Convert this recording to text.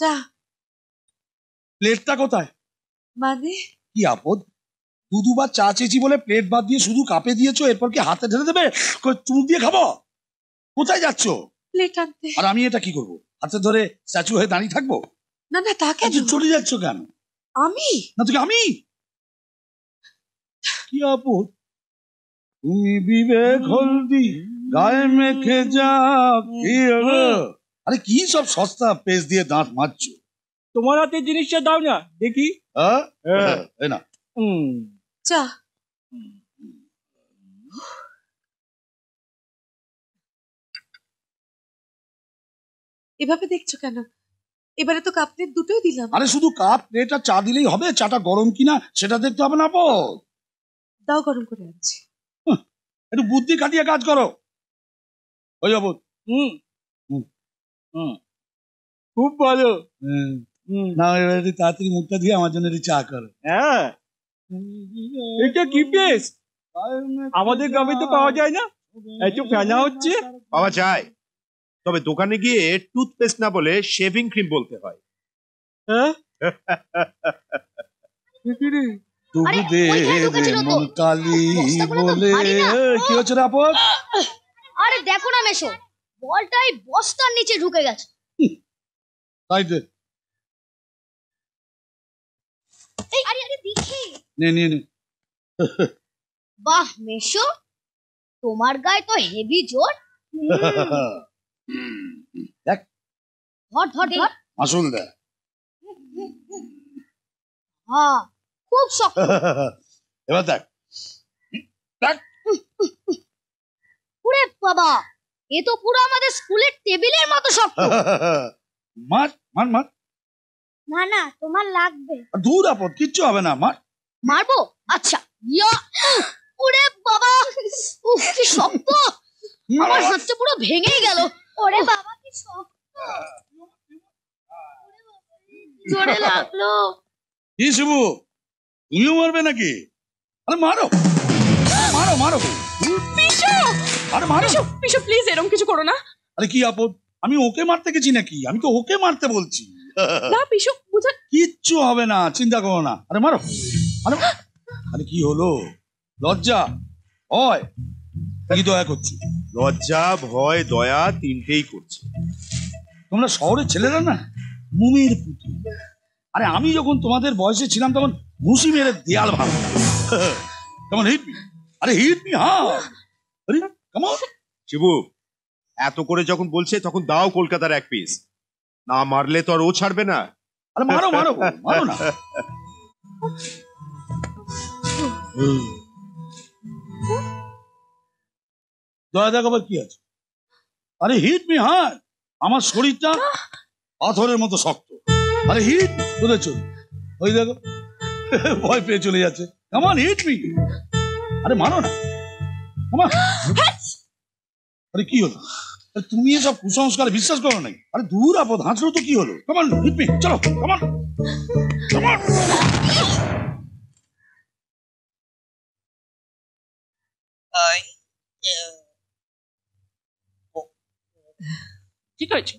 চা। প্লেটটা কোথায়? মানে কি আপদ, দুবার চা চেয়েছি বলে প্লেট বাদ দিয়ে শুধু কাপে দিয়েছো, এরপর কি হাতে ঢেলে দেবে? চুমুক দিয়ে খাবো? কোথায় যাচ্ছ? প্লেট আনতে। আর আমি এটা কি করবো? হাতে ধরে স্ট্যাচু হয়ে দাঁড়িয়ে থাকবো? না না, তা কেন? চলে যাচ্ছ কেন? আমি না তুই আমি কি আপদ, তুমি বিবেক হলদি গায়ে মেখে যা কি হলো? আরে কি সব সস্তা পেস্ট দিয়ে দাঁত মাজছো? তোমার হাতে জিনিসটা দাও না দেখি। না চা। এভাবে দেখছো কেন? এবারে তো কাপ প্লেট দুটোই দিলাম। আরে শুধু কাপ প্লেট আর চা দিলেই হবে? চাটা গরম কিনা সেটা দেখতে হবে না? দাও, গরম করে আনছি। একটু বুদ্ধি খাটিয়ে কাজ করো। ওই যাবো। খুব ভালো। না এবারে তাড়াতাড়ি মুখটা দিয়ে আমার জন্য চা করো। হ্যাঁ, এটা কি পেস্ট? আমাদের গ্রামে তো পাওয়া যায় না। এত ফেনা হচ্ছে। পাওয়া যায়, তবে দোকানে গিয়ে টুথপেস্ট না বলে শেভিং ক্রিম বলতে হয়। হ্যাঁ কি হচ্ছে রে আপদ? আরে দেখো না মেশো, বলটাই বস্তার নিচে ঢুকে গেছে। তাই তো। আরে আরে দেখি। নে নে নে। বাহ মেশো, তোমার গায়ে তো হেভি জোর। দেখ, ধর ধর ধর। আসল দেখ। হ্যাঁ, খুব শক্ত। এবার দেখ দেখ। ওরে বাবা, এ তো পুরো আমাদের স্কুলের টেবিলের মতো শক্ত। মার মার মার। না না, তোমার লাগবে। দূর আপদ, কিচ্ছু হবে না, মার। মারবো? আচ্ছা। ইয়া, ওরে বাবা, উফ কি শক্ত। আমার হাতটা পুরো ভেঙেই গেল। ওরে বাবা কি শক্ত। জোরে লাগলো। কি শিবু, তুমিও মারবে নাকি? আরে মারো মারো মারো। পিশু, আরে মারো। পিশু প্লিজ এরকম কিছু করো না। আরে কি আপদ, আমি ওকে মারতে গেছি নাকি? আমি তো ওকে মারতে বলছি। না পিশু, বুঝা। কিচ্ছু হবে না, চিন্তা করো না। আরে মারো। আরে আরে কি হলো? লজ্জা ভয় কি দয়া করছি? লজ্জা ভয় দয়া তিনটেই করছে। তোমরা শহরের ছেলেরা না মুমির পুতুল। আরে আমি যখন তোমাদের বয়সে ছিলাম তখন ঘুষি মেরে দেয়াল ভাঙ। কেমন হিট মি? আরে হিট মি। হ্যাঁ আরে কেমন শিবু, এত করে যখন বলছে তখন দাও কলকাতার এক পিস। না মারলে তো আর ও ছাড়বে না। আরে মারো মারো মারো না। দয়া দেখাবার কি আছে? আরে হিট মি। হ্যাঁ, আমার শরীরটা পাথরের মতো শক্ত। আরে হিট বুঝেছ? ওই দেখো ভয় পেয়ে চলে যাচ্ছে। কেমন হিট মি। আরে মারো না। আরে কি হলো? তুমি এসব কুসংস্কারে বিশ্বাস করো নাই? আরে দূর আপদ, হাঁচলো তো কি হলো? কেমন হিট মি, চলো কেমন কেমন। ঠিক আছে।